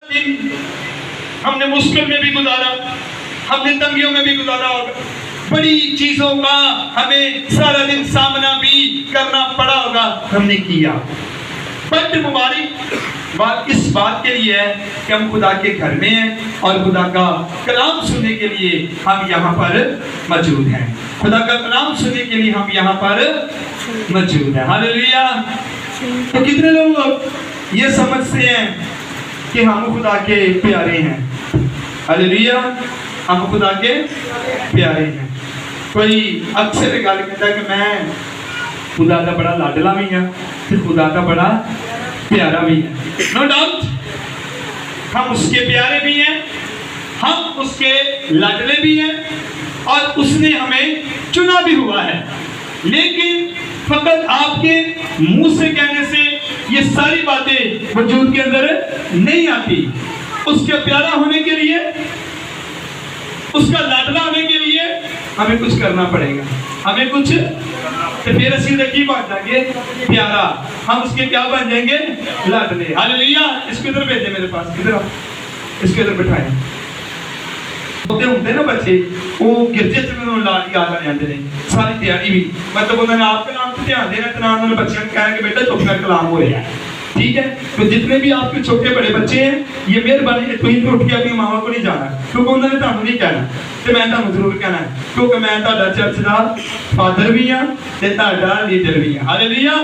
दिन ہم نے مشکل میں بھی گزارا, ہم نے تنگیوں میں بھی گزارا ہوگا, بڑی چیزوں کا ہمیں سارا دن سامنا بھی کرنا پڑا ہوگا, ہم نے کیا. بڑی مبارک بات اس بات کے لیے ہے کہ ہم خدا کے گھر میں ہیں اور خدا کا کلام سننے کے لیے ہم یہاں پر موجود ہیں. خدا کا کلام سننے کے لیے ہم یہاں پر موجود ہیں. ہاللیلویا. تو کتنے لوگ یہ سمجھتے ہیں کہ ہم خدا کے پیارے ہیں؟ ہاللیلویا. ہم خدا کے پیارے ہیں. کوئی اکثر گل کہتا ہے کہ میں خدا کا بڑا لاڈلا بھی ہوں, خدا کا بڑا پیارا بھی ہے. نو ڈاؤٹ ہم اس کے پیارے بھی ہیں, ہم اس کے لاڈلے بھی ہیں, اور اس نے ہمیں چنا بھی ہوا ہے. لیکن فقط آپ کے منہ سے کہنے سے یہ ساری باتیں وجود کے اندر نہیں آتی. اس کے پیارا ہونے کے لیے, اس کا لاڈلا ہونے کے لیے ہمیں کچھ کرنا پڑے گا. ہمیں کچھ تو پھر اسی کی بات جائیں گے پیارا, ہم اس کے کیا بن جائیں گے؟ لاڈلے. ہاللیلویا. اس کو ادھر بھیجیں میرے پاس, ادھر اس کو ادھر بٹھائیں. ہوتے نا بچے, وہ گرجے سے لاڈ یاد آ جاتے ہیں ساری تیاری بھی, مطلب انہوں نے آپ کے نام پہ دھیان دینا, تو انہوں نے بچوں کو کہا کہ بیٹا چپ کر کلام ہو رہا ہے. ٹھیک ہے. تو جتنے بھی آپ کے چھوٹے بڑے بچے ہیں, یہ مہربانی تھی اٹھ کے اپنی ماں کو نہیں جانا, کیونکہ انہوں نے تمہیں نہیں کہنا, تو میں تمہیں ضرور کہنا ہے, کیونکہ میں تہاڈا چرچ دا فادر بھی ہوں تے تہاڈا لیڈر بھی ہوں. ہاللیلویا.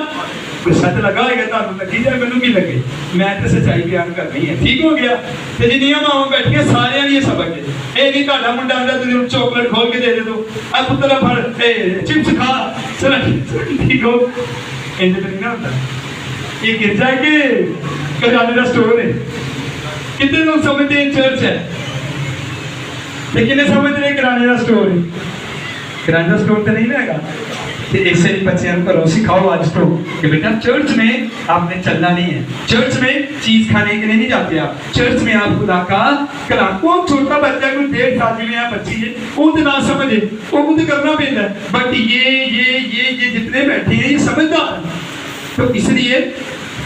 سچ لگا ہوئے گا تمہیں لگی جائے, مینوں کی لگے, میں تو سچائی بیان کرنی ہے. ٹھیک ہو گیا. تے جنیاں ماں بیٹھیاں سارے یہ سبق ہے. اے نہیں تہاڈا منڈا آندا تے چاکلیٹ کھول کے دے دے دو, اے پتر پھڑ چپس کھا, ٹھیک ہو. انج تے نہیں نہ ہوندا. یہ گرجا ہے کہ کرانے کا سٹور ہے؟ کتنے لوگ سمجھتے ہیں چرچ ہے, لیکن سمجھتے ہیں کرانے کا سٹور ہے. کرانے کا سٹور تو نہیں رہے گا. ایسے ہی بچے ہم کو سکھاؤ آج تو کہ بیٹا چرچ میں آپ نے چلنا نہیں ہے, چرچ میں چیز کھانے کے لیے نہیں جاتے آپ, چرچ میں آپ خدا کا کلام. کون چھوٹا بچہ کوئی 1.5 سال میں یا بچی ہے, وہ تو نہ سمجھے, وہ تو کرنا پڑتا ہے. بٹ یہ جتنے بیٹھے ہیں یہ سمجھدار ہیں. تو اس لیے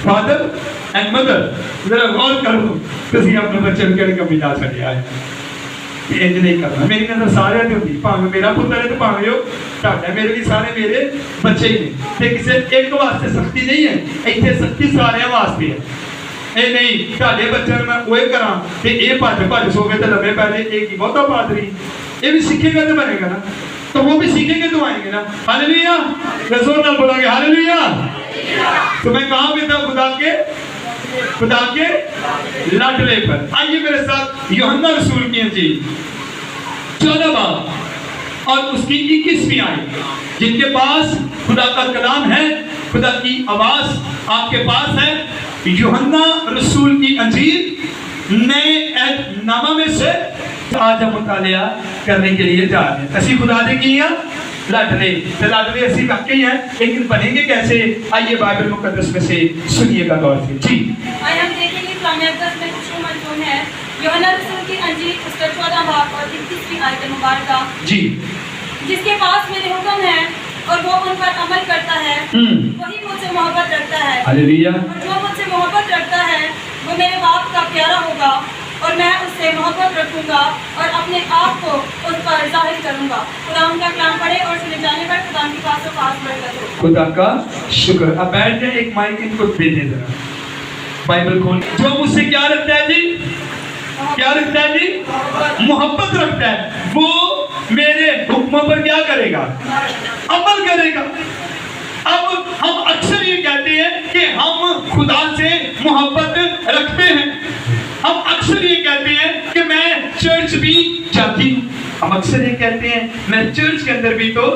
فادر اینڈ مدر ذرا غور کرو, تسی اپنے بچے کے کمی نہ چڑھیا ہے. انج نہیں کرنا. میری نظر سارے تے ہوندی, بھاویں میرا پتر ہے تے بھاویں او تہاڈا, میرے بھی سارے میرے بچے ہی ہیں. تے کسے ایک واسطے سختی نہیں ہے, ایتھے سختی سارے واسطے ہے. اے نہیں تہاڈے بچے میں اوے کراں تے اے بھج سو گئے تے لمے پے جے, ایک ہی بہتا پادری. اے بھی سیکھے گا تے بنے گا نا, تو وہ بھی سیکھیں گے تو آئیں گے نا. ہاللیلویا. رسول نال بولو گے ہاللیلویا. تو میں کہاں پہ تھا؟ خدا کے لاڈلے پر. آئیے میرے ساتھ یوحنا رسول کی انجیل 14 باب اور اس کی 21ویں آیت. جن کے پاس خدا کا کلام ہے, خدا کی آواز آپ کے پاس ہے, یوحنا رسول کی انجیل نئے عہد نامہ میں سے آج ہم مطالعہ کرنے کے لیے جا رہے ہیں. اسی خدا دے کی لاڈلے, تو لاڈلے اسی واقعی ہیں, لیکن بنیں گے کیسے؟ آئیے بائبل مقدس میں سے سنیے گا غور سے. جی آج ہم دیکھیں گے کلام مقدس میں کچھ مضمون ہے. یوحنا رسول کی انجیل اس کا 14 باب اور 21ویں آیت مبارکہ. جی. جس کے پاس میرے حکم ہے اور وہ ان پر عمل کرتا ہے وہی مجھ سے محبت رکھتا ہے. ہاللیلویا. اور جو مجھ سے محبت رکھتا ہے وہ میرے باپ کا پیارا ہوگا, اور میں اس سے محبت رکھوں گا اور اپنے آپ کو اس پر ظاہر کروں گا. خدا ان کا کلام پڑھے اور سنے جانے پر خدا کی پاس و پاس برکت ہو. خدا کا شکر. اب بیٹھ جائیں, ایک مائک ان کو دے دیں ذرا, بائبل کھول. جو مجھ سے کیا رکھتا ہے جی؟ کیا رکھتا ہے جی؟ محبت رکھتا ہے. وہ میرے حکموں پر کیا کرے گا؟ عمل کرے گا. اب ہم اکثر یہ کہتے ہیں کہ ہم خدا سے محبت رکھتے ہیں. ہم اکثر یہ کہتے ہیں کہ میں چرچ بھی جاتی ہوں. ہم اکثر یہ کہتے ہیں میں چرچ کے اندر بھی تو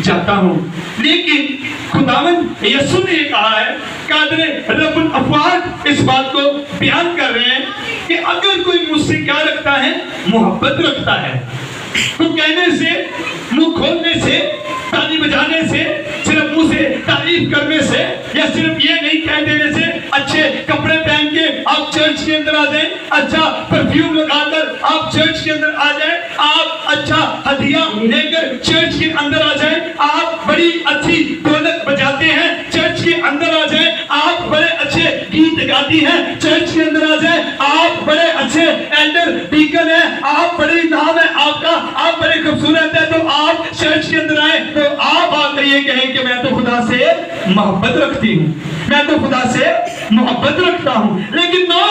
جاتا ہوں. لیکن خداوند یسوع نے یہ کہا ہے, قادر رب الافاق اس بات کو بیان کر رہے ہیں کہ اگر کوئی مجھ سے کیا رکھتا ہے؟ محبت رکھتا ہے. تو کہنے سے, منہ کھولنے سے, تالی بجانے سے, صرف منہ سے تعریف کرنے سے, یا صرف یہ نہیں کہہ دینے سے اچھے کپڑے پہن کے آپ چرچ کے اندر آ جائیں, اچھا پرفیوم لگا کر آپ چرچ کے اندر آ جائیں, آپ اچھا ہدیہ لے کر چرچ کے اندر آ جائیں, آپ بڑی اچھی ڈھولک بجاتے ہیں چرچ کے اندر آ جائیں, آپ بڑے اچھے گیت گاتی ہیں چرچ کے اندر آ جائیں, آپ بڑے खूबसूरत है तो आप चर्च के अंदर आए तो आप आकर ये कहें कि मैं तो खुदा से मोहब्बत रखती हूँ, मैं तो खुदा से मोहब्बत रखता हूँ। लेकिन नो,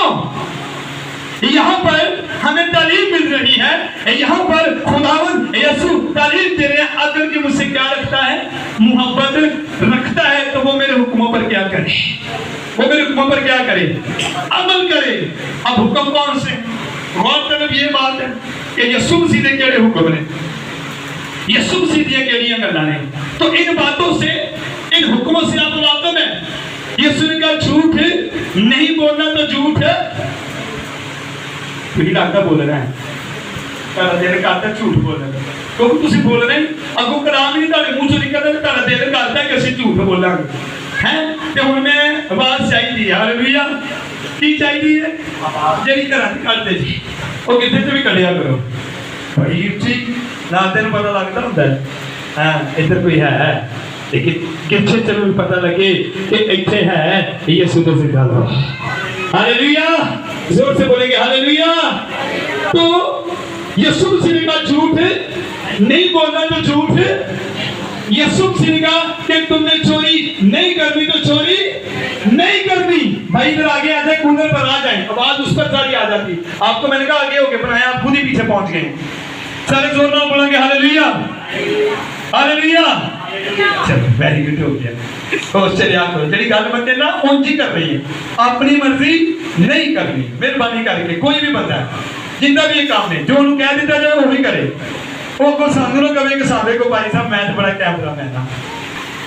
यहाँ पर हमें तालीम मिल रही है, यहाँ पर खुदावंद यीशु तालीम दे रहे हैं, अगर कि मुझसे क्या रखता है, मोहब्बत रखता है, तो वो मेरे हुक्मों पर क्या करे, वो मेरे हुक्मों पर क्या करे, अमल करे। अब हुक्म कौन से? गौरतलब ये बात है कि यीशु मसीह ने केड़े हुक्म ने, यीशु मसीह ने केड़ियां गल्लां ने, तो इन बातों से, इन हुक्मों से आप वाकिफ है। यीशु ने कहा झूठ नहीं बोलना, तो झूठ ਤੁਸੀਂ ਲੱਗਦਾ ਬੋਲਣਾ ਹੈ, ਤੁਹਾਡਾ ਦਿਲ ਕਰਦਾ ਝੂਠ ਬੋਲਣ ਦਾ, ਕਿਉਂਕਿ ਤੁਸੀਂ ਬੋਲ ਰਹੇ ਅੱਗੋਂ ਕਲਾਮ ਨਹੀਂ ਤੁਹਾਡੇ ਮੂੰਹ ਚੋਂ ਨਿਕਲਦਾ ਤੇ ਤੁਹਾਡਾ ਦਿਲ ਕਰਦਾ ਕਿ ਅਸੀਂ ਝੂਠ ਬੋਲਾਂਗੇ ਹੈ। ਤੇ ਹੁਣ ਮੈਂ ਆਵਾਜ਼ ਚਾਹੀਦੀ ਹੈ, ਹਾਲੇਲੂਇਆ। ਕੀ ਚਾਹੀਦੀ ਹੈ? ਜਿਹੜੀ ਘਰਾਂ 'ਚ ਕੱਢਦੇ ਜੀ, ਉਹ ਕਿੱਥੇ ਤੇ ਵੀ ਕੱਢਿਆ ਕਰੋ ਭਾਈ ਜੀ, ਨਾ ਤੈਨੂੰ ਪਤਾ ਲੱਗਦਾ ਹੁੰਦਾ ਹਾਂ ਇੱਧਰ ਕੋਈ ਹੈ, ਲੇਕਿਨ ਕਿੱਥੇ ਤੈਨੂੰ ਪਤਾ ਲੱਗੇ ਕਿ ਇੱਥੇ ਹੈ ਯਿਸੂ ਦਾ ਜ਼ਿੰਦਾ ਲੋਕ। हालेलुया, जोर से बोलेंगे हालेलुया। तो यीशु मसीह ने कहा झूठ नहीं बोलना, तो झूठ। यीशु मसीह ने कहा कि तुमने चोरी नहीं करनी, तो चोरी नहीं करनी। भाई इधर आगे आ जाए, कूलर पर आ जाए, आवाज उस पर सारी आ जाती। आपको मैंने कहा आगे होके बनाया, आप खुद ही पीछे पहुंच गए। सारे जोर ना बोलेंगे हालेलुया, हालेलुया। चलो वेरी गुड हो गया। चलिए आप करो जी गल बंदे ना उंज ही कर रही है, अपनी मर्जी नहीं करनी। मेहरबानी करके कोई भी बंदा जिंदा भी ये काम है, जो उन्होंने कह दिता जाए वही करे। वो को सामने कहे कि सादे को भाई साहब मैं तो बड़ा कैमरा मैन हाँ,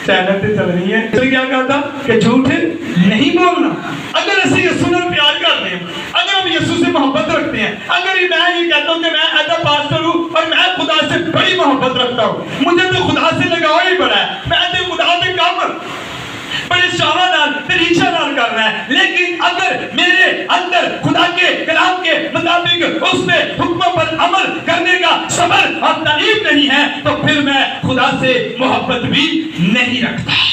चैनल पे चल रही है, तो क्या कहता कि झूठ नहीं बोलना। अगर ऐसे यीशु ने प्यार करते हैं, अगर हम यीशु से मोहब्बत रखते हैं, अगर मैं ये कहता हूँ कि मैं ऐसा पास्टर हूँ और मैं खुदा से बड़ी मोहब्बत रखता हूँ, मुझे तो खुदा से लगाव ही बड़ा है, मैं तो खुदा से कम बड़े शावादार तरीका नाल करना है। लेकिन अगर मेरे अंदर खुदा के कलाम के मुताबिक उसमें हुक्मों पर अमल करने का सब्र और तालीम नहीं है, तो फिर मैं खुदा से मोहब्बत भी नहीं रखता।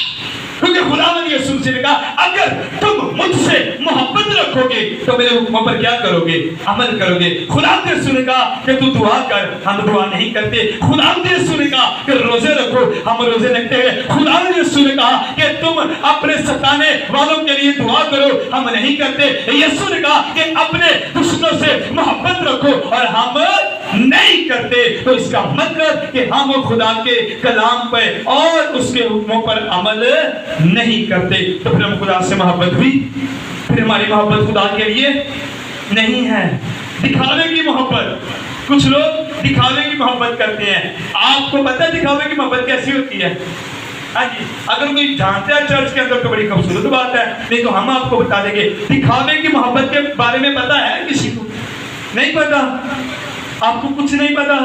क्योंकि खुदावंद यीशु मसीह ने कहा अगर तुम मुझसे मोहब्बत रखोगे तो मेरे हुक्मों पर क्या करोगे, अमल करोगे। खुदावंद यीशु ने कहा कि तू दुआ कर, हम दुआ नहीं करते। खुदावंद यीशु ने कहा कि रोजे रखो, हम रोजे रखते हैं। खुदावंद यीशु ने कहा कि तुम अपने सताने वालों के लिए दुआ करो, हम नहीं करते। यीशु ने कहा कि अपने दुश्मनों से मोहब्बत रखो और हम नहीं करते। तो इसका मतलब कि हम खुदा के कलाम पर और उसके हुक्मों पर अमल नहीं करते, तो फिर हम खुदा से मोहब्बत भी, फिर हमारी मोहब्बत खुदा के लिए नहीं है। दिखावे की मोहब्बत, कुछ लोग दिखावे की मोहब्बत करते हैं। आपको पता है दिखावे की मोहब्बत कैसी होती है? हाँ जी, अगर कोई जानता है चर्च के अंदर तो बड़ी खूबसूरत बात है, नहीं तो हम आपको बता देंगे। दिखावे की मोहब्बत के बारे में पता है किसी को? नहीं पता, आपको कुछ नहीं पता,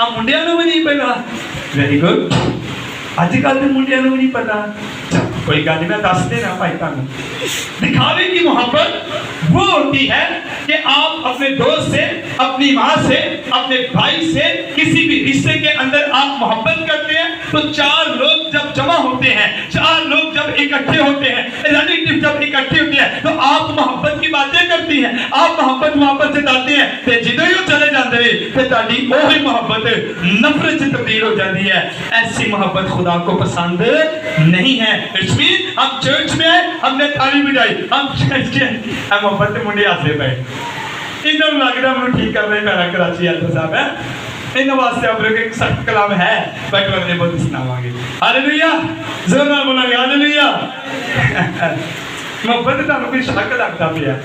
आप मुंडिया को भी नहीं पता। वेरी गुड, आजकल तो मुंडिया को भी नहीं पता। कोई गल नहीं, मैं दस देना भाई तुहानू। दिखावे की मोहब्बत वो होती है कि आप अपने दोस्त से, अपनी माँ से, अपने भाई से, किसी भी रिश्ते के अंदर आप मोहब्बत करते हैं, तो चार लोग जब जमा होते हैं, चार लोग जब इकट्ठे होते हैं, रिलेटिव जब इकट्ठे होते हैं, तो आप मोहब्बत की बातें करती हैं, आप मोहब्बत वहां पर जताते हैं, तो जिदों ही चले जाते हैं, फिर ताड़ी वही मोहब्बत नफरत से तब्दील हो जाती है। ऐसी मोहब्बत खुदा को पसंद नहीं है। हम चर्च में आए, हमने ताली बजाई, हम चर्च के मोहब्बत के मुंडे हंसे पे इन्होंने लगता मैं ठीक कर रहे मेरा कराची एल्डर साहब है, इन वास्ते आप लोग एक सख्त कलाम है, बट अगले बहुत सुनावांगे। हालेलुया, जोर नाल बोलांगे हालेलुया। मोहब्बत तुहानू कोई शक लगता पिया?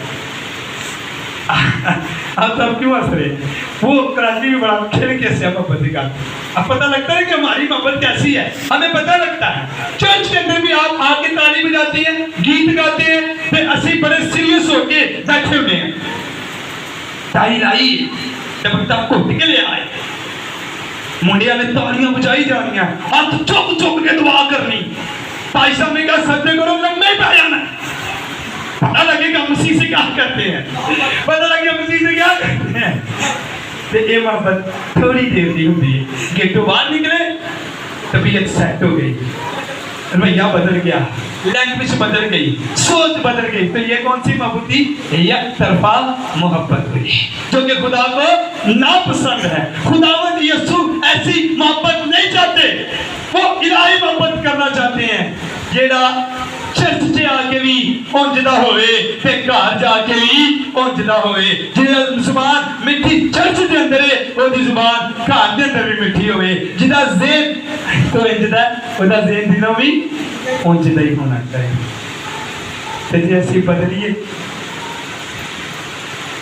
आप सब क्यों हंस रहे? वो कराची में बड़ा खेल कैसे है मोहब्बत का, अब पता लगता है कि हमारी मोहब्बत कैसी है, हमें पता लगता है। चर्च के अंदर भी आप आके ताली बजाती हैं, गीत गाते हैं, फिर असी बड़े सीरियस होके बैठे हुए हैं, टाई लाई जब तक घुट के ले आए, मुंडिया ने तालियां बजाई जा रही हैं, हाथ चुक चुक के दुआ करनी, भाई साहब ने कहा सजदे करो, लम्बे पै जाना। पता लगेगा मसीह से क्या करते हैं, पता लगेगा मसीह से क्या करते हैं। तो ये मोहब्बत थोड़ी देर की होती है, गेटों बाहर निकले तबीयत सेट हो गई, रवैया बदल गया, लैंग्वेज बदल गई, सोच बदल गई। तो ये कौन सी मोहब्बत थी? एक तरफा मोहब्बत हुई जो कि खुदा को नापसंद है। खुदावंद यीशु ऐसी मोहब्बत नहीं चाहते, वो इलाही मोहब्बत करना चाहते हैं जेड़ा चर्च च आके भी उंजदा होवे ते घर जाके भी उंजदा होवे। जिहदा जुबान मिठी चर्च दे अंदर है, ओदी जुबान घर दे अंदर भी मिठी होवे। जिहदा ज़हन तो इंजदा ओदा ज़हन दिलों भी उंजदा ही होना चाहिए। ते जे असीं बदलिए,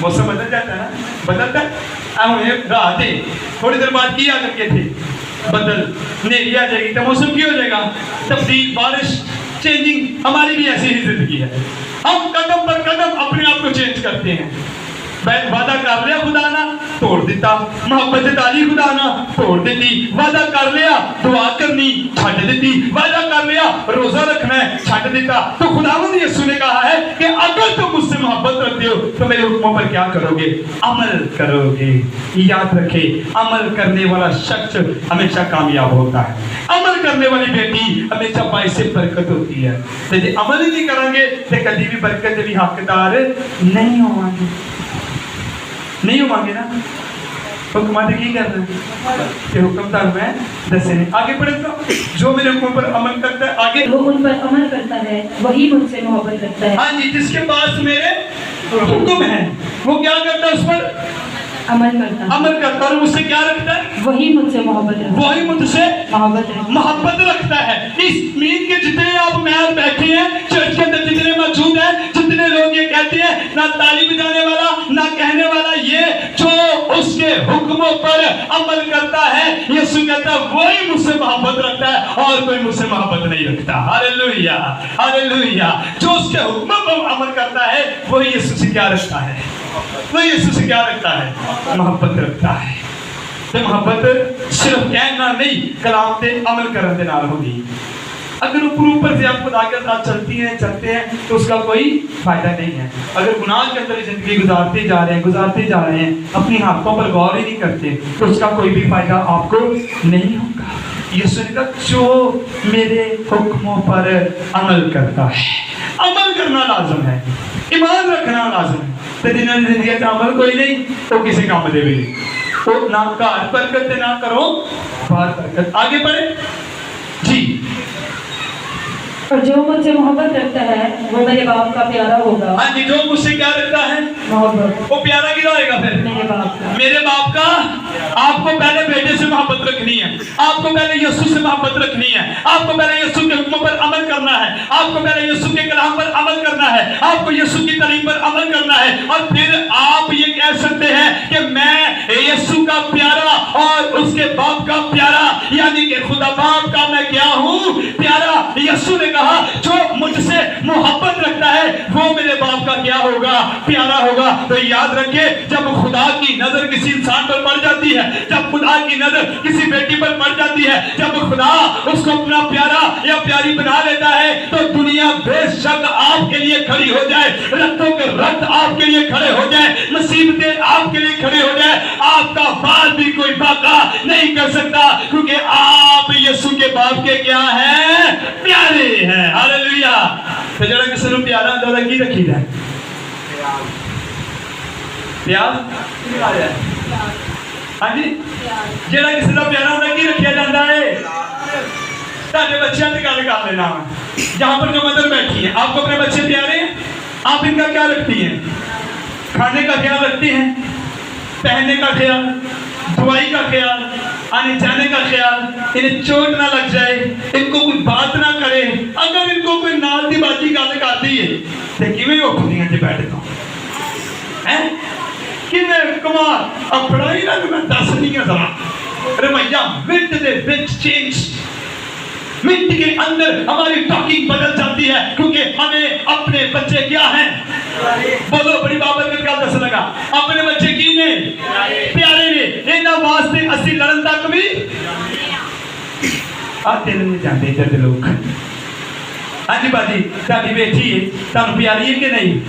मौसम बदल जाता है ना, बदलता है। हुणे रात है, थोड़ी देर बाद की आ करके थे बदल नेरी आ जाएगी तो मौसम की हो जाएगा? तब्दील, बारिश, चेंजिंग। हमारी भी ऐसी ही जिंदगी है, हम कदम पर कदम अपने आप को चेंज करते हैं। वादा कर लिया खुदा ना, तोड़ दिता। मोहब्बत डाली खुदा ना, तोड़ दी। वादा कर लिया दुआ करनी, छड़ दी। वादा कर लिया रोजा रखना है, छड़ दिता। तो खुदावंद यीशु ने कहा है कि अगर तुम मुझसे मोहब्बत रखते हो तो मेरे हुक्मों पर क्या करोगे? अमल करोगे। याद रखे, अमल करने वाला शख्स हमेशा कामयाब होता है। अमल करने वाली बेटी हमेशा बाइसे बरकत होती है। यदि अमल ही नहीं करेंगे तो कभी भी बरकत भी हकदार नहीं होंगे, नहीं होंगे ना। हुक्म की कर रहे हैं, हुक्म तो मैं दसे नहीं। आगे पढ़े तो जो मेरे हुक्म पर अमल करता है, आगे वो उन पर अमल करता है, वही मुझसे मोहब्बत रखता है। हाँ जी, जिसके पास मेरे हुक्म है वो क्या करता है? उस पर अमल करता है, अमल करता है और मुझसे क्या रखता है? वही मुझसे मोहब्बत रखता है, वही मुझसे मोहब्बत रखता है। इस मीन के जितने आप मेहर बैठे हैं, चर्च के अंदर जितने मौजूद हैं, जितने लोग ये कहते हैं, ना ताली बजाने वाला ना कहने वाला, ये जो उसके हुक्मों पर अमल करता है, यीशु कहता है वही मुझसे मोहब्बत रखता है और कोई मुझसे मोहब्बत नहीं रखता। Hallelujah, hallelujah. जो उसके हुक्मों पर अमल करता है वही यीशु से क्या रखता है? वही यीशु से क्या रखता है? मोहब्बत रखता है। तो मोहब्बत सिर्फ कहना नहीं, कलाम से अमल करने के नाल होगी। अगर ऊपर से आप खुदा के साथ चलते हैं तो उसका कोई फायदा नहीं है। अगर गुनाह के अंदर जिंदगी गुजारते जा रहे हैं, अपनी हाथों पर गौर ही नहीं करते तो उसका कोई भी फायदा आपको नहीं होगा। यीशु ने कहा जो मेरे हुक्मों पर अमल करता है, अमल करना लाजम है, ईमान रखना लाजम है। तो जिन्होंने जिंदगी का अमल कोई नहीं तो किसी काम दे भी तो ना घर बरकत ना करो बाहर बरकत। आगे बढ़े जी। और जो मुझसे मोहब्बत रखता है वो मेरे बाप का प्यारा होगा। हाँ जी, जो मुझसे क्या रखता है? मोहब्बत। वो प्यारा किधर होएगा फिर? मेरे बाप का। मेरे बाप का। आपको पहले बेटे से मोहब्बत रखनी है, आपको पहले यीशु से मोहब्बत रखनी है, आपको पहले यीशु के हुक्मों पर अमल करना है, आपको पहले यीशु के कलाम पर अमल करना है, आपको यीशु की तालीम पर अमल करना है। और फिर आप ये कह सकते हैं कि मैं यीशु का प्यारा और उसके बाप का प्यारा, यानी कि खुदा बाप का मैं क्या हूँ? प्यारा। यीशु ने कहा जो मुझसे मोहब्बत रखता है वो मेरे बाप का क्या होगा? प्यारा होगा। तो याद रखे, जब खुदा की नजर किसी इंसान पर पड़ जाती है, जब खुदा की नजर किसी बेटी पर पड़ जाती है, जब खुदा उसको अपना प्यारा या प्यारी बना लेता है तो दुनिया बेशक आपके लिए खड़ी हो जाए, रत्तों के रत्त आपके लिए खड़े हो जाए, मुसीबतें आपके लिए खड़े हो जाए, आपका बाल भी कोई बाका नहीं कर सकता, क्योंकि आप यीशु के बाप के क्या हैं? प्यारे हैं। हालेलुया। तो जरा किसी को प्यारा अंदर की रखी जाए? प्यार। हाँ जी, जरा किसी का प्यारा अंदर की रखा जाता है? ताजे बच्चों से गल कर लेना। जहाँ पर जो मदर बैठी है, आपको अपने बच्चे प्यारे हैं? आप इनका क्या रखती हैं? खाने का ख्याल रखती हैं, पहनने का ख्याल, दवाई का ख्याल, आने जाने का ख्याल, इन्हें चोट ना लग जाए, इनको कोई बात ना करे। अगर इनको कोई नाल दी बाजी गल कर दी है तो किवें उठदियां जे बैठ तो हैं? किवें कमाल अपना ही ना मैं दस नहीं है जरा रवैया minute they which change, minute के अंदर हमारी टॉकिंग बदल जाती है, क्योंकि हमें अपने बच्चे क्या हैं? बोलो बड़ी बाबत में क्या दस लगा? अपने बच्चे की ने? प्यारे ने। इन्हां वास्ते असि लड़न तक भी आते नहीं जाते इधर लोग। हाँ जी बाजी, ताली बेटी है, तानू प्यारी है कि नहीं?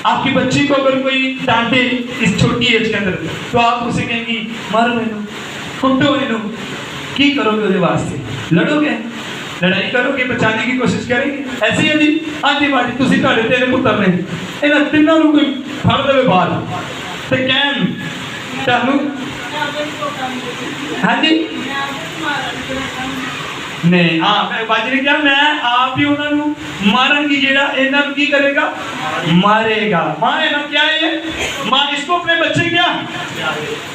आपकी बच्ची को अगर कोई डांटे इस छोटी एज के अंदर तो आप उसे कहेंगी मारो इनू, कुटो इनू, की करोगे उसके वास्ते? लड़ोगे? लड़ाई करोगे, बचाने की कोशिश करेंगे? ऐसी है जी। हाँ जी बाजी, तुसी ਤੁਹਾਡੇ 3 ਪੁੱਤਰ ਨੇ, ਇਹਨਾਂ ਤਿੰਨਾਂ ਨੂੰ ਕੋਈ ਫੜ ਦੇਵੇ ਬਾਹਰ ਤੇ ਕਹਿਣ ਤੁਹਾਨੂੰ हाँ जी नहीं, हाँ मैं बाजी ने क्या, मैं आप ही उन्होंने मारूंगी, जेड़ा इन्हों की करेगा, मारेगा। माँ इन्हों क्या है, माँ इसको अपने बच्चे क्या,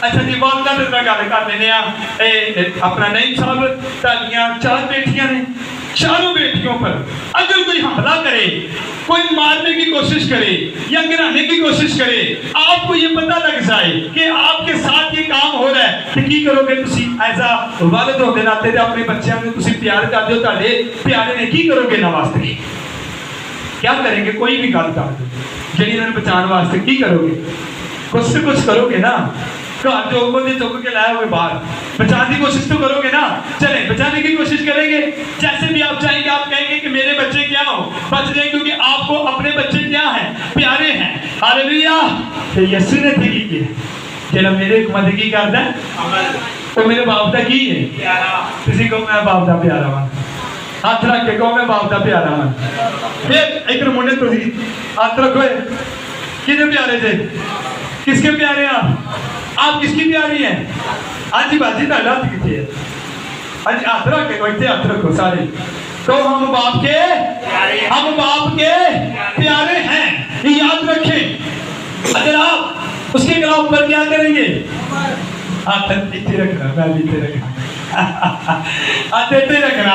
अच्छा जी वालदा ते गल कर लेने अपना नहीं साहब, तालियां 4 बेटियां ने, चारों बेटियों पर अगर कोई हमला करे, कोई मारने की कोशिश करे या गिराने की कोशिश करे, आपको ये पता लग जाए कि आपके साथ ये काम हो रहा है, तो की करोगे तुसी? एज अ वालिद होने नाते ते अपने बच्चों को तुसी प्यार करते हो, तुहाडे प्यारे ने की करोगे ना वास्ते, क्या करेंगे? कोई भी गल कर दो जिहड़ी इन्हां नूं बचाने वास्ते की करोगे? कुछ से कुछ करोगे ना। घर जो बंदे चुक के लाए हुए बाहर, बचाने की कोशिश तो करोगे ना। चले बचाने की कोशिश करेंगे, जैसे भी आप चाहेंगे, आप कहेंगे कि मेरे बच्चे क्या हो, बच जाए, क्योंकि आपको अपने बच्चे क्या हैं, प्यारे हैं। हालेलुया। तो यीशु ने ठीक किया, जेड़ा मेरे मदद की करदा है वो मेरे बाप दा की है प्यारा। किसी को मैं बाप दा प्यारा वा, हाथ रख के कहो मैं बाप दा प्यारा वा। फिर इधर मुंडे तुसी हाथ रखो, किसे प्यारे थे, किसके प्यारे आप किसकी प्यारी हैं? हाँ जी बाजी, हाथ कितने है? हाँ जी हाथ रख के इतने हाथ रखो सारे, तो हम बाप के प्यारे हैं, ये याद रखें। अगर आप उसके खिलाफ पर क्या करेंगे? हाथ इतने रखना, मैं भी इतने रखना आज इतने रखना,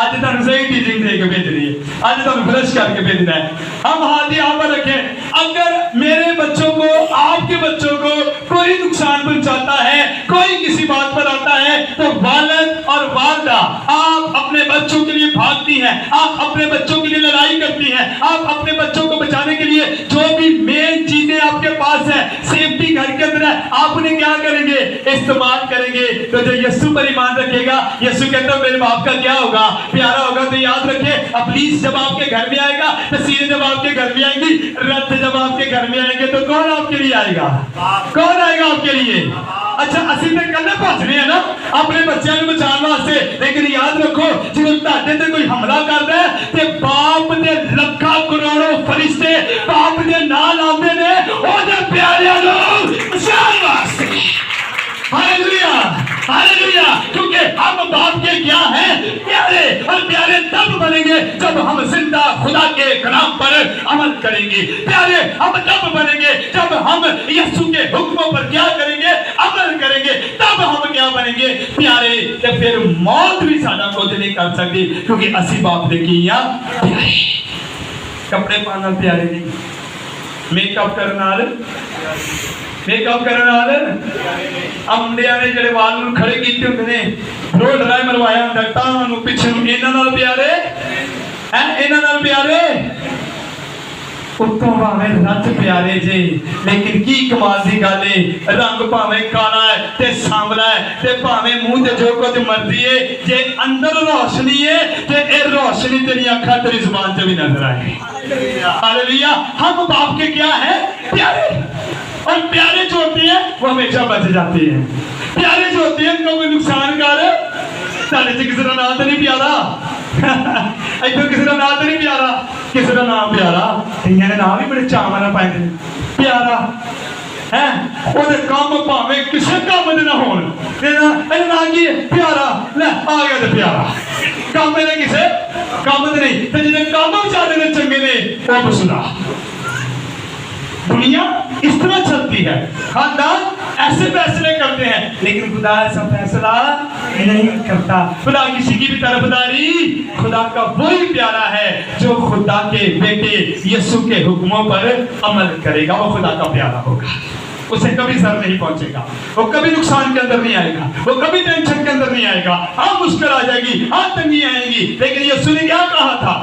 आज तुम सही टीचिंग दे के भेजनी है, आज तुम फ्लश करके भेजना है। हम हाथ यहाँ पर रखें, अगर मेरे बच्चों को, आपके बच्चों को कोई नुकसान पहुंचाता है, कोई किसी बात पर आता है, तो वालिद और वालिदा आप अपने बच्चों के लिए भागती हैं, आप अपने बच्चों के लिए लड़ाई करती हैं, आप अपने बच्चों को बचाने के लिए जो भी मेन चीजें आपके पास है, सेफ्टी घर के अंदर है, आप उन्हें क्या करेंगे? इस्तेमाल करेंगे। तो जो यीशु पर ईमान रखेगा, यीशु कहता है मेरे बाप का क्या होगा, प्यारा होगा। तो याद रखिए, पुलिस जब आपके घर में आएगा, तस्वीरें जब आपके घर में आएंगी, रथ जब आपके घर में आएंगे, तो कौन आपके लिए आएगा? कौन आएगा आपके लिए? अच्छा असि तो कल्ले भजने हैं ना अपने बच्चों को बचाने वास्ते, लेकिन याद रखो जो तुहाडे ते कोई हमला करदा है ते बाप दे लखा करोड़ों फरिश्ते बाप दे नाल आंदे ने ओदे प्यारिਆਂ ਨੂੰ बचाने वास्ते। Hallelujah, hallelujah. क्योंकि हम बाप के क्या हैं? प्यारे। और प्यारे तब बनेंगे जब हम जिंदा खुदा के कलाम पर अमल करेंगे। प्यारे हम तब बनेंगे जब हम यीशु के हुक्मों पर क्या करेंगे? अमल करेंगे। तब हम क्या बनेंगे? प्यारे। तो फिर मौत भी साडा कुछ नहीं कर सकती, क्योंकि असी बाप दे की आ प्यारे। कपड़े पाना प्यारे नहीं, मेकअप करने वाले मुंडिया ने जेडे वाल नूं खड़े कीते हुंदे ने, रोड ड्राई मरवाया हुंदा टां नूं पिछे नूं, इन्हां नाल प्यारे हैं, इन्हां नाल प्यारे। उत्तों भावें रथ प्यारे जे, लेकिन की कमाल दी गल है, रंग भावें काला है ते सांवला है ते भावें मुंह ते जो कुछ मर्जी है, जे अंदर रोशनी है ते ए रोशनी तेरी अखां तेरी जुबान ते भी नजर आए। हालेलुया। हम बाप के क्या हैं? प्यारे। और प्यारे जो होते हैं वो हमेशा बच जाते हैं। प्यारे जो होते हैं उनको कोई नुकसान कर साढ़े से किसी का नाम तो नहीं प्यारा इधर किसी का नाम तो नहीं प्यारा, किसी का नाम प्यारा, कईयां ने नाम भी बड़े चाव नाल पाए ने प्यारा है। ओदे काम भावें किसी काम दे ना होण, ਇਹਦਾ ਨਾਮ ਕੀ ਹੈ? ਪਿਆਰਾ। ਲੈ ਆ ਗਿਆ ਤੇ ਪਿਆਰਾ, ਕੰਮ ਇਹਦੇ ਕਿਸੇ ਕੰਮ ਦੇ ਨਹੀਂ, ਤੇ ਜਿਹੜੇ ਕੰਮ ਵਿਚਾਰੇ ਨੇ ਚੰਗੇ ਨੇ ਉਹ ਬਸੁਦਾ। दुनिया इस तरह चलती है, खानदान ऐसे फैसले करते हैं, लेकिन खुदा ऐसा फैसला नहीं करता। खुदा किसी की भी तरफदारी, खुदा का वही प्यारा है जो खुदा के बेटे यीशु के हुक्मों पर अमल करेगा, वो खुदा का प्यारा होगा। उसे कभी सर नहीं पहुंचेगा, वो कभी नुकसान के अंदर नहीं आएगा, वो कभी टेंशन के अंदर नहीं आएगा। हाँ मुश्किल आ जाएगी, हाँ तंगी आएगी, लेकिन यीशु ने क्या कहा था?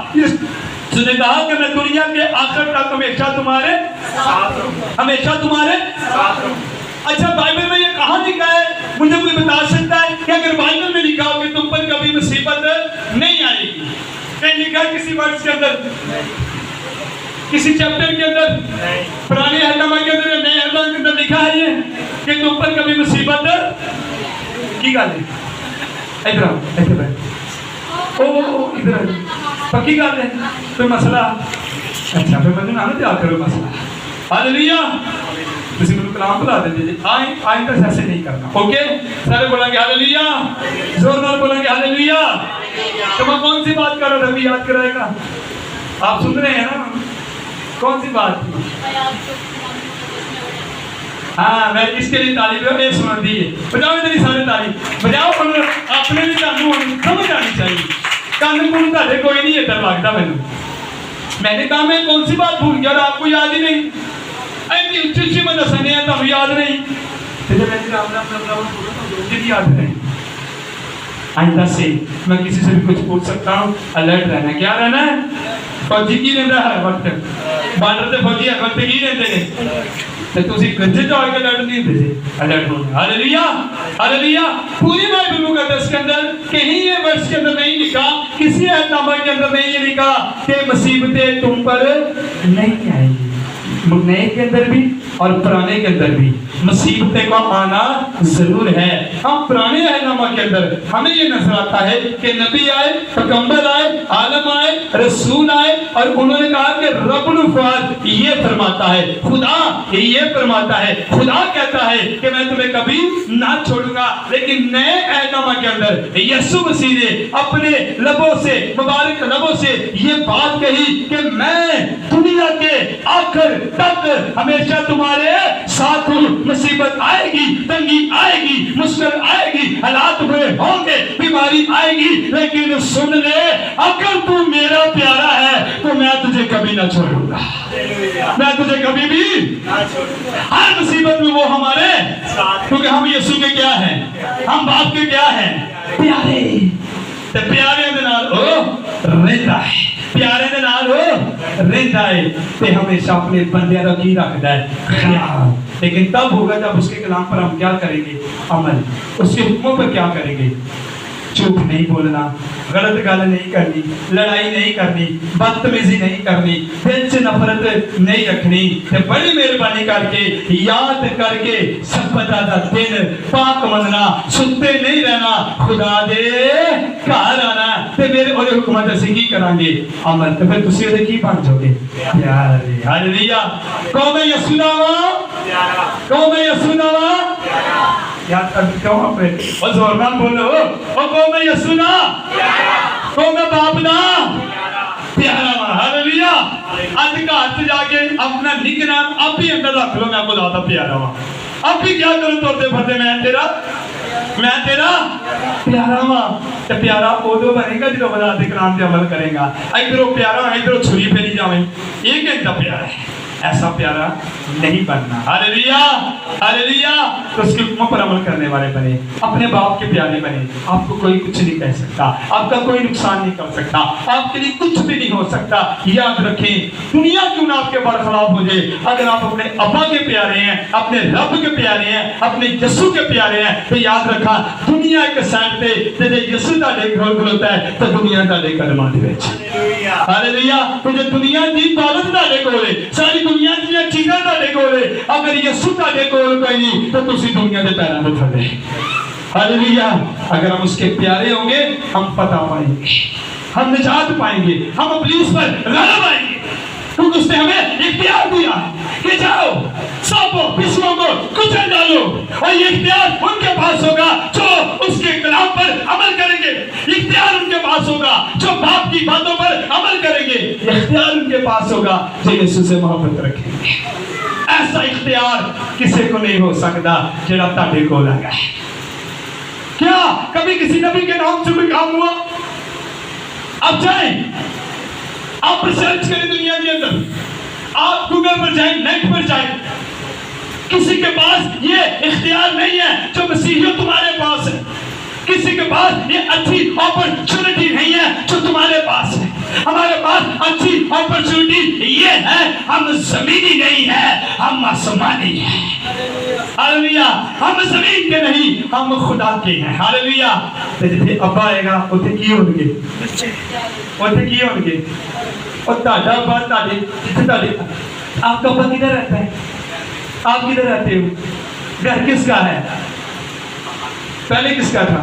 उसने कहा कि मैं दुनिया के आखिर तक हमेशा तुम्हारे साथ रहूंगा, हमेशा तुम्हारे साथ रहूंगा। अच्छा बाइबल में ये कहाँ लिखा है? मुझे कोई बता सकता है कि अगर बाइबल में लिखा हो कि तुम पर कभी मुसीबत नहीं आएगी? कहीं लिखा है किसी वर्ष के अंदर, किसी चैप्टर के अंदर, पुराने हरनामा के अंदर, नए हरनामा के अंदर लिखा है ये कि तुम पर कभी मुसीबत की गल है? इधर ओ इधर आ जाओ। पक्की गल है? कोई मसला? अच्छा फिर मैं ना त्याग करो मसला। हालेलुया। तुसी मेरे कलाम बुला देते जी। आई तो ऐसे नहीं करना। ओके सारे बोलेंगे हालेलुया, जोरदार बोलेंगे हालेलुया। तो मैं कौन सी बात कर रहा था, अभी याद कराएगा? आप सुन रहे हैं ना? कौन सी बात थी? हाँ मैं इसके लिए ताली भी सुना दी है। बजाओ इतनी सारे ताली बजाओ। अपने भी जानू समझ आनी चाहिए। कानून कानून ताले कोई नहीं इधर लगता मैंने कहा मैं कौन सी बात भूल गया और आपको याद ही नहीं। ऐसी उच्ची उच्ची मैं दसने हैं तब याद नहीं। याद नहीं। आइंदा से मैं किसी से भी कुछ पूछ सकता हूँ, अलर्ट रहना। क्या रहना है? फौजी की रहता है वक्त बार्डर से फौजी हर वक्त की रहते हैं। तो तुसी गज्जे जाओ के अलर्ट नहीं होते, अलर्ट होना। Hallelujah hallelujah. पूरी बाइबल मुकद्दस के अंदर कहीं ये वर्ष के अंदर नहीं लिखा, किसी अहदनामा के अंदर नहीं ये लिखा कि मुसीबतें तुम पर नहीं आएंगी। नए के अंदर भी और पुराने के अंदर भी मुसीबतें का आना जरूर है। हम पुराने अहदनामा के अंदर हमें ये नजर आता है कि नबी आए, पैगंबर आए, आलम आए, रसूल आए और उन्होंने कहा कि रब्बुल फुआद ये फरमाता है, खुदा ये फरमाता है, खुदा कहता है कि मैं तुम्हें कभी ना छोड़ूंगा। लेकिन नए अहदनामा के अंदर यीशु मसीह ने अपने लबों से, मुबारक लबों से ये बात कही कि मैं दुनिया के आखिर तक हमेशा तुम्हारे साथ हूं। मुसीबत आएगी, तंगी आएगी, मुश्किल आएगी, हालात बुरे होंगे, बीमारी आएगी, लेकिन सुन ले, अगर तू मेरा प्यारा है तो मैं तुझे कभी ना छोड़ूंगा। मैं तुझे कभी भी हर मुसीबत में वो हमारे, क्योंकि हम यीशु के क्या हैं? हम बाप के क्या हैं? प्यारे। ते प्यारे दे नाल ओ रहता है, प्यारे दे नाल ओ रहता है ते हमेशा अपने बंदे का की रखता है ख्याल। लेकिन तब होगा जब उसके कलाम पर हम क्या करेंगे? अमल। उसके हुक्मों पर क्या करेंगे? झूठ नहीं बोलना, गलत गल नहीं करनी, लड़ाई नहीं करनी, बदतमीजी नहीं करनी, दिल से नफरत नहीं रखनी। बड़ी मेहरबानी करके याद करके सब्बता दा दिन पाक मनना, सुते नहीं रहना, खुदा दे घर आना ते मेरे ओदे हुक्मां ते असीं की करांगे? अमल। ते फिर तुसीं ओदे की बन जाओगे? प्यारे। हालेलुया। कौम यीशु दा वा प्यारा, कौम यीशु दा वा प्यारा। याद कर क्यों अपने और जोरदार बोलो ओ कौम यीशु दा प्यारा, कौम बाप दा प्यारा वा। हालेलुया। आज घर से जाके अपना निक नाम आप ही अंदर रख लो, मैं आपको ज्यादा प्यारा वा। अब भी क्या करूं तोड़ते फरते? मैं तेरा प्यारा वा। ते प्यारा उदो बनेगा जो बता दे कलाम पे अमल करेगा। इधरों प्यारा इधरों छुरी फेरी जावे, ये कहता प्यारा है, ऐसा प्यारा नहीं बनना। Hallelujah hallelujah. तो उसके हुक्मों पर अमल करने वाले बने, अपने बाप के प्यारे बने। आपको कोई कुछ नहीं कह सकता, आपका कोई नुकसान नहीं कर सकता, आपके लिए कुछ भी नहीं हो सकता। याद रखें, दुनिया क्यों ना आपके बरखलाफ हो जाए, अगर आप अपने अब्बा के प्यारे हैं, अपने रब के प्यारे हैं, अपने यीशु के प्यारे हैं, तो याद रखा दुनिया एक साइड पे ते यीशु ताड़े कोल खलोता है तो दुनिया ताड़े कदमां दे विच। हालेलुया। तो जो दुनिया दी दौलत ताड़े कोल है, सारी दुनिया दी चीज़ां ताड़े कोल है, अगर यीशु ताड़े कोल कोई नहीं तो तुसी दुनिया के पैरों में थले। हालेलुया। अगर हम उसके प्यारे होंगे हम पता पाएंगे, हम निजात पाएंगे, हम इब्लीस पर गलबा पाएंगे, क्योंकि उसने हमें इख्तियार दिया कि जाओ सांपों बिच्छुओं को कुचल डालो। और ये इख्तियार उनके पास होगा जो उसके कलाम पर अमल करेंगे। इख्तियार उनके पास होगा जो बाप की बातों पर अमल करेंगे। इख्तियार उनके पास होगा जो यीशु से मोहब्बत रखेंगे। ऐसा इख्तियार किसी को नहीं हो सकता जेड़ा ताड़े कोल है। क्या कभी किसी नबी के नाम से कोई काम हुआ? अब जाएं, आप रिसर्च करें दुनिया के अंदर, आप गूगल पर जाएं, नेट पर जाएं, किसी के पास ये इख्तियार नहीं है जो मसीहियों तुम्हारे पास है। किसी के पास ये अच्छी अपॉर्चुनिटी नहीं है जो तुम्हारे पास है। हमारे पास अच्छी अपॉर्चुनिटी ये है, हम जमीनी नहीं है, हम आसमानी हैं। हालेलुया। हम जमीन के नहीं, हम खुदा के हैं। हालेलुया। ते जिथे अब्बा आएगा उथे की होणगे? उथे की होणगे? और ताड़ा अब्बा ताड़े जिथे ताड़े आपका अब्बा किधर रहता है? आप किधर रहते हो? घर किसका है? पहले किसका था?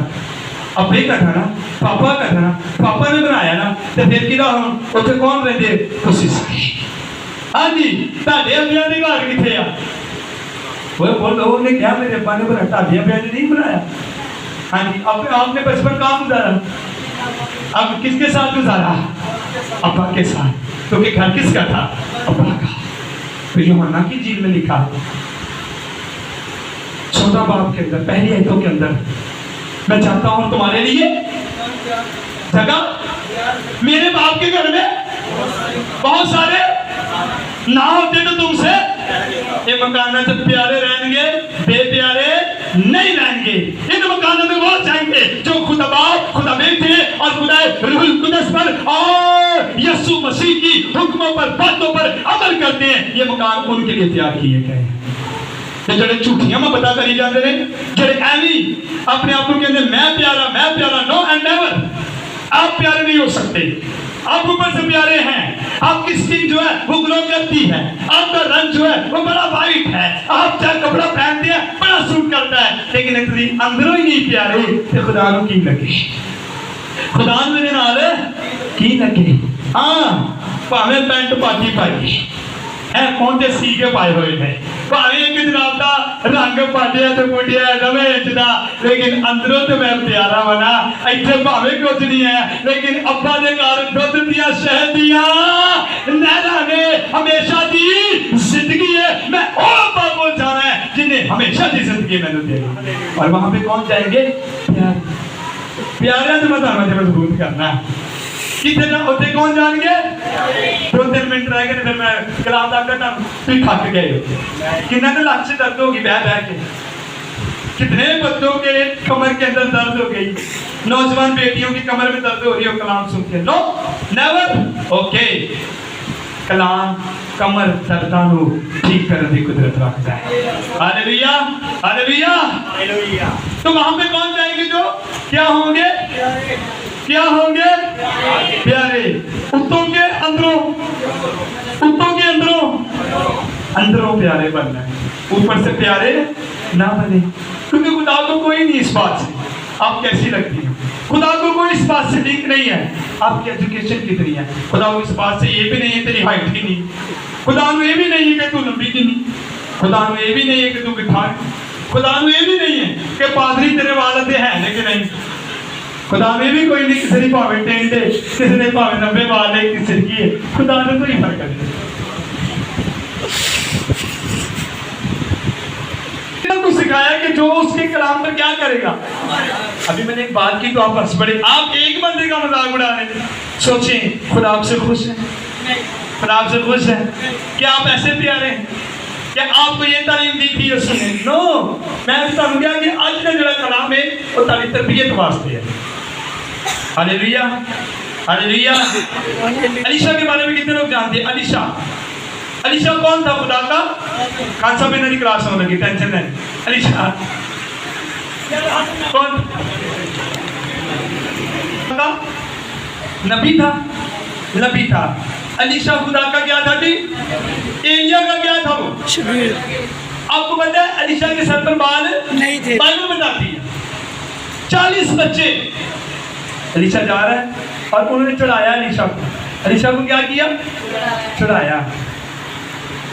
ਆਪੇ ਕਰਨਾ ਨਾ, ਪਾਪਾ ਕਰਨਾ, ਪਾਪਾ ਨੇ ਬਣਾਇਆ ਨਾ, ਤੇ ਫਿਰ ਕਿਹਦਾ ਹੁਣ ਉੱਥੇ ਕੌਣ ਰਹਿੰਦੇ? ਤੁਸੀਂ ਸਾਰੇ। ਹਾਂਜੀ, ਤੁਹਾਡੇ ਅੱਬਿਆਂ ਦੇ ਘਰ ਕਿੱਥੇ ਆ? وہ لوگوں نے کیا میرے ابا نے بنایا؟ تابعیاں پہ نہیں بنایا؟ ہاں جی، آپ نے بچپن کہاں گزارا؟ اب کس کے ساتھ گزارا؟ ابا کے ساتھ، کیونکہ گھر کس کا تھا؟ ابا کا۔ تو یوحنا کی انجیل میں لکھا 14 باب کے اندر پہلی آیتوں کے اندر، میں چاہتا ہوں تمہارے لیے جگہ میرے باپ کے گھر میں بہت سارے نہ ہوتے تو تم سے یہ مکانات سے پیارے رہیں گے، بے پیارے نہیں رہیں گے۔ ان مکانوں میں وہ جائیں گے جو خدا باپ، خدا بیٹے اور خدا روح القدس پر اور یسوع مسیح کی حکموں پر، باتوں پر عمل کرتے ہیں۔ یہ مکان ان کے لیے تیار کیے گئے ہیں۔ جڑے جھوٹیاں میں پتا کری جاندے نے، جڑے ایویں اپنے آپ کو کہندے میں پیارا، نو اینڈ نیور۔ آپ پیارے نہیں ہو سکتے، آپ اوپر سے پیارے ہیں، آپ کی سکن جو ہے وہ گلو کرتی ہے، آپ کا رنگ جو ہے وہ بڑا وائٹ ہے، آپ چاہے کپڑا پہنتے ہیں بڑا سوٹ کرتا ہے، لیکن اندروں ہی نہیں پیارے تو خدا نو کی لگے؟ خدا میرے نال کی لگے؟ ہاں، پاویں پینٹ پاٹی پائی ہے، کون تے سی کے پائے ہوئے ہیں، پاویں ایک جناب دا رنگ پاٹیا تے پوٹیا نویں انچ دا، لیکن اندروں تے میں پیارا بنا۔ ایتھے پاویں کچھ نہیں ہے، لیکن ابا دے گھر دودھ دیا شہد دیا نہراں نے ہمیشہ دی زندگی ہے۔ میں او ابا کو جانا ہے جنہیں ہمیشہ دی زندگی میں دے گا، اور وہاں پہ کون جائیں گے؟ پیارے تو میں تمہیں مضبوط کرنا ہے۔ کتنے جا ہوتے کون جان گے؟ 2-3 منٹ رہ گئے پھر میں کلام دا کرتا پھر تھک گئے ہوتے۔ کتنے تو لگ سے درد ہوگی بہ کے، کتنے بچوں کے کمر کے اندر درد ہو گئی، نوجوان بیٹیوں کی کمر میں درد ہو رہی ہو کلام سن کے؟ نو نیور۔ اوکے، کلام کمر دردانو ٹھیک کرنے کی قدرت رکھتا ہے۔ ہاللیلویہ، ہاللیلویہ۔ تو وہاں پہ کون جائیں گے جو کیا ہوں گے؟ کیا ہوں گے؟ پیارے۔ اتوں کے اندروں پیارے بننا ہے، اوپر سے پیارے نہ بنے، کیونکہ خدا کو کوئی نہیں اس بات سے آپ کیسی لگتی ہیں، خدا کو کوئی اس بات سے ٹھیک نہیں ہے آپ کی ایجوکیشن کتنی ہے، خدا کو اس بات سے یہ بھی نہیں ہے تیری ہائٹ کی نہیں، خدا کو یہ بھی نہیں ہے کہ تو لمبی کی نہیں، خدا کو یہ بھی نہیں ہے کہ تو بٹھا، خدا کو یہ بھی نہیں ہے کہ پادری تیرے والد ہیں لیکن نہیں، خدا میں بھی کوئی نہیں، کسی نے پاوے ٹینٹے، کسی نے پاوے 90 والے، کسی کی ہے، خدا نے کوئی فرق نہیں۔ کو سکھایا کہ جو اس کے کلام پر کیا کرے گا۔ ابھی میں نے ایک بات کی تو آپ ہنس پڑے، آپ ایک بندے کا مذاق اڑا رہے ہیں۔ سوچیں خدا آپ سے خوش ہے؟ خدا آپ سے خوش ہے؟ کیا آپ ایسے پیارے ہیں؟ کیا آپ کو یہ تعلیم دی تھی اس نے؟ نو، میں بتا دوں گا کہ آج کا جو کلام ہے وہ تعلیم تربیت واسطے ہے۔ ہاللیلویہ، ہاللیلویہ۔ علیشہ کے بارے میں کتنے لوگ جانتے ہیں؟ علیشہ کون تھا خدا کا؟ خان صاحب انہوں کلاس ہونے لگی، ٹینشن نہیں۔ علیشہ کون تھا؟ نبی تھا۔ علیشہ خدا کا کیا تھا جی؟ ایلیا کا کیا تھا وہ؟ آپ کو پتا ہے علیشہ کے سر پر بال نہیں تھے، بائبل بتاتی ہے 40 بچے علیشہ جا رہا ہے اور انہوں نے چڑھایا علیشہ کو کیا کیا؟ چڑھایا،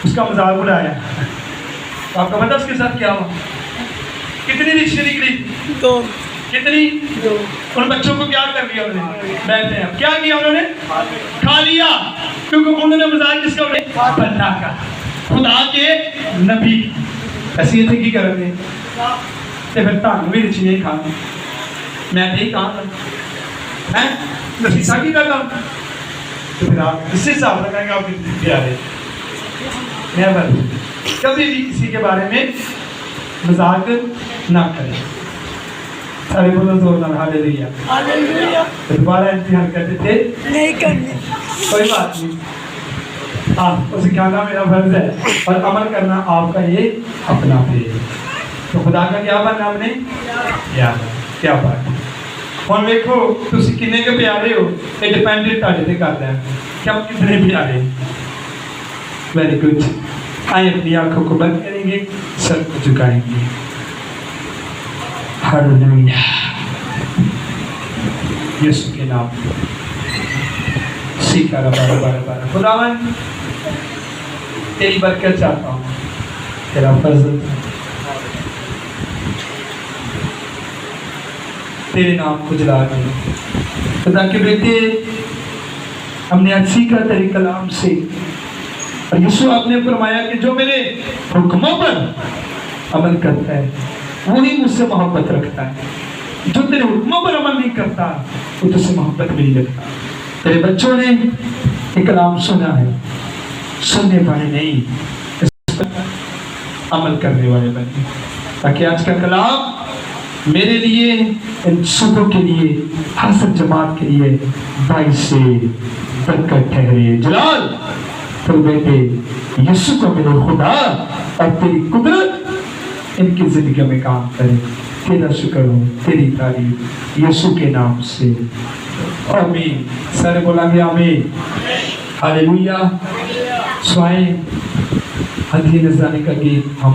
اس کا مذاق اڑایا۔ آپ کو پتا اس کے ساتھ کیا ہوا؟ کتنی رشتے نکلی؟ 2۔ کتنی؟ 2۔ ان بچوں کو کیا کر لیا انہوں نے؟ بیٹھے ہیں، کیا کیا انہوں نے؟ کھا لیا، کیونکہ انہوں نے مذاق کس کا اڑایا؟ بندہ کا، خدا کے نبی۔ ایسی یہ تھے کی کر رہے ہیں پھر تانوں بھی رچی نہیں کھانا، میں نہیں کہاں میں نفیسہ کی کا کام، تو پھر آپ اس سے حساب رکھیں گے آپ کی پیارے۔ نیور، کبھی بھی کسی کے بارے میں مذاق نہ کریں۔ سارے بولو زور نہ، ہاللیلویہ، ہاللیلویہ۔ دوبارہ امتحان کرتے تھے نہیں کرنے، کوئی بات نہیں، آپ کو سکھانا میرا فرض ہے اور عمل کرنا آپ کا یہ اپنا ہے۔ تو خدا کا کیا بننا ہم نے؟ کیا بات ہے؟ اور دیکھو تسی کنے کے پیارے ہو، یہ ڈیپینڈنٹ تاڑے تے کرتا ہے کہ آپ کتنے پیارے۔ ویری گڈ، آئیں اپنی آنکھوں کو بند کریں گے، سر کو جھکائیں گے۔ ہاللیلویہ۔ यीशु के नाम सीखा रबा खुदावन तेरी बरकत चाहता हूँ, तेरा फजल तेरे नाम को जला दे खुदा के बेटे। हमने आज सीखा तेरे कलाम से, और यीशु आपने फरमाया कि जो मेरे हुक्मों पर अमल करता है वही मुझसे मोहब्बत रखता है, जो तेरे हुक्मों पर अमल नहीं करता वो तुझसे मोहब्बत भी नहीं रखता। तेरे बच्चों ने ये कलाम सुना है, सुनने वाले नहीं, इस पर अमल करने वाले बने, ताकि आज का कलाम मेरे लिए, इन सुबह के लिए, हसर जमात के लिए बाइस से बरकत ठहरे। जलाल तो बेटे यीशु को मेरे खुदा और तेरी कुदरत इनकी जिंदगी में काम करे। तेरा शुक्र हो, तेरी तारीफ यीशु के नाम से, आमीन। सारे बोलेंगे आमीन, हालेलुया। स्वाए हदीन जाने का गीत हम